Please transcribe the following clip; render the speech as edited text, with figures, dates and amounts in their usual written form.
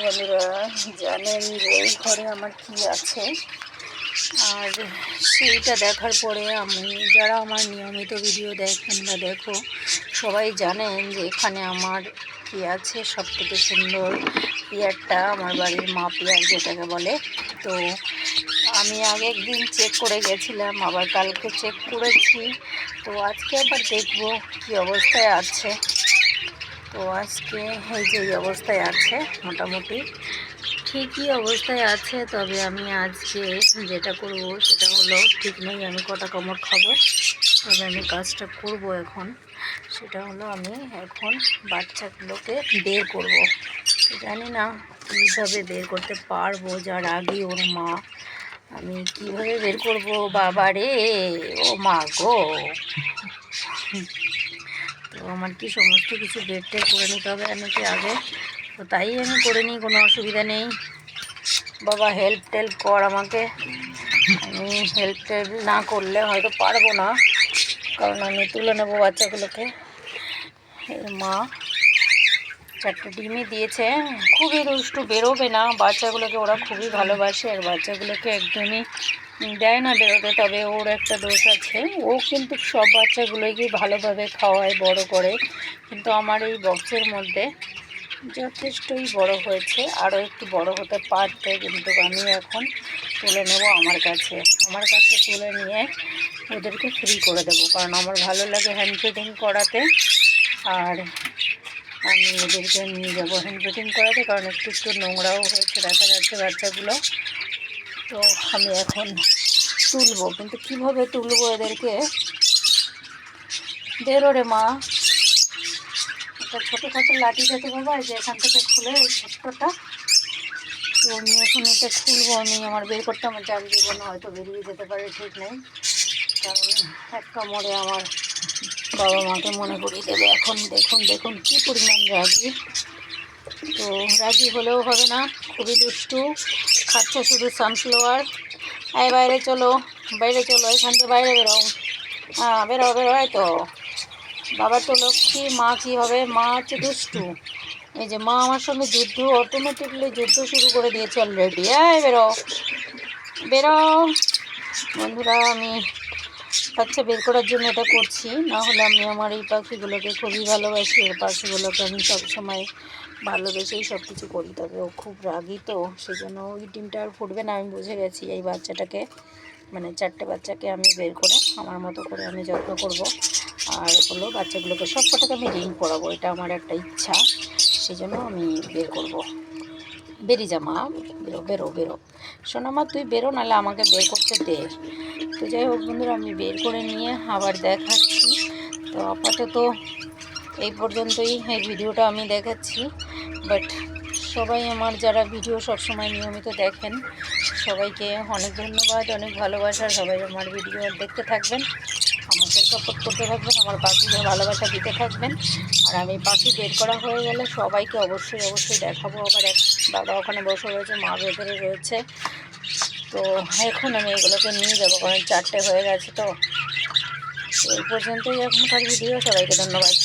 বন্ধুরা জানেন যে এই ঘরে আমার কি আছে, আর সেইটা দেখার পরে আমি যারা আমার নিয়মিত ভিডিও দেখেন বা দেখো সবাই জানেন যে এখানে আমার কি আছে। সবথেকে সুন্দর পেয়ারটা আমার বাড়ির মা পেয়ার যেটাকে বলে। তো আমি আগে একদিন চেক করে গেছিলাম, আবার কালকে চেক করেছি। তো আজকে আবার দেখব কি অবস্থায় আছে। তো আজকে এই যে এই অবস্থায় আছে, মোটামুটি ঠিকই অবস্থায় আছে। তবে আমি আজকে যেটা করব সেটা হলো, ঠিক নেই আমি কটা কামড় খাবো, তবে আমি কাজটা করব এখন। সেটা হলো আমি এখন বাচ্চাগুলোকে বের করব। তো জানি না কীভাবে বের করতে পারবো, যার আগে ওর মা। আমি কিভাবে বের করব বাবা রে, ও মা গো। তো আমার কি সমস্ত কিছু বের টের করে নিতে হবে নাকি আগে, তো তাই আমি করে নিই, কোনো অসুবিধা নেই। বাবা হেল্প টেল্প কর আমাকে, আমি হেল্প টেল্প না করলে হয়তো পারবো না, কারণ আমি তুলে নেবো বাচ্চাগুলোকে। মা 4টে ডিমই দিয়েছে, খুবই দুষ্টু, বেরোবে না বাচ্চাগুলোকে, ওরা খুবই ভালোবাসে আর বাচ্চাগুলোকে একদমই দেয় না বেরোতে। তবে ওর একটা দোষ আছে, ও কিন্তু সব বাচ্চাগুলোকে ভালোভাবে খাওয়ায়, বড় করে। কিন্তু আমার এই বক্সের মধ্যে যথেষ্টই বড় হয়েছে, আরও একটু বড় হতে পারতে, কিন্তু আমি এখন তুলে নেব আমার কাছে তুলে নিয়ে ওদেরকে ফ্রি করে দেবো, কারণ আমার ভালো লাগে হ্যান্ড ফিডিং করাতে। আর আমি ওদেরকে নিয়ে যাবো হ্যান্ড ফিডিং করাতে, কারণ একটু একটু নোংরাও হয়েছে দেখা যাচ্ছে বাচ্চাগুলো। তো আমি এখন তুলবো, কিন্তু কীভাবে তুলবো এদেরকে। বেরো রে মা, একটা ছোটোখাটো লাঠি যাতে বাবা, যে এখান থেকে খুলে ওই ছোট্টটা। তো আমি এখন এটা খুলবো, আমি আমার বের করতে আমার যার জীবনে হয়তো বেরিয়ে যেতে পারে, ঠিক নেই। কারণ এক কামড়ে আমার বাবা মাকে মনে করিয়ে দেবে। এখন দেখুন দেখুন কী পরিমাণ রাগি। তো রাগি হলেও হবে না, খুবই দুষ্টু, খাচ্ছে শুধু সানফ্লাওয়ার। বাইরে চলো, বাইরে চলো, এখান থেকে বাইরে বেরো। হ্যাঁ বেরো বেরো, এই তো বাবা তো লক্ষ্মী, মা কী হবে, মা হচ্ছে দুষ্টু। এই যে মা আমার সঙ্গে যুদ্ধ, অটোমেটিকলি যুদ্ধ শুরু করে দিয়েছে অলরেডি। এই বেরো বেরো। বন্ধুরা আমি বাচ্চা বের করার জন্য এটা করছি, না হলে আমি আমার এই পাখিগুলোকে খুবই ভালোবাসি। এই পাখিগুলোকে আমি সবসময় ভালোবেসেই সব কিছু করি। তবে ও খুব রাগি, তো সেই জন্য ওই ডিমটা আর ফুটবে না, আমি বুঝে গেছি। এই বাচ্চাটাকে মানে 4টে বাচ্চাকে আমি বের করে আমার মতো করে আমি যত্ন করব। আর হলো বাচ্চাগুলোকে সব কটাকে আমি রিং পরাবো, এটা আমার একটা ইচ্ছা। সেই জন্য আমি বের করব। বেরিয়ে যা মা, বেরো বেরো বেরো, শোনা মা তুই বেরো, নাহলে আমাকে বের করতে দে। তো যাই হোক বন্ধুরা, আমি বের করে নিয়ে আবার দেখাচ্ছি। তো আপাতত এই পর্যন্তই এই ভিডিওটা আমি দেখাচ্ছি। বাট সবাই আমার যারা ভিডিও সবসময় নিয়মিত দেখেন, সবাইকে অনেক ধন্যবাদ, অনেক ভালোবাসা। সবাই আমার ভিডিও দেখতে থাকবেন, আমাকে সাপোর্ট করতে থাকবেন, আমার পাখিকে ভালোবাসা দিতে থাকবেন। আর আমি পাখি বের করা হয়ে গেলে সবাইকে অবশ্যই অবশ্যই দেখাবো। আবার এক দাদা ওখানে বসে রয়েছে, মা ভেতরে রয়েছে। তো এখন আমি এগুলোকে নিয়ে যাবো, কারণ 4টে হয়ে গেছে। তো এই পর্যন্তই এখনকার ভিডিও, সবাইকে ধন্যবাদ।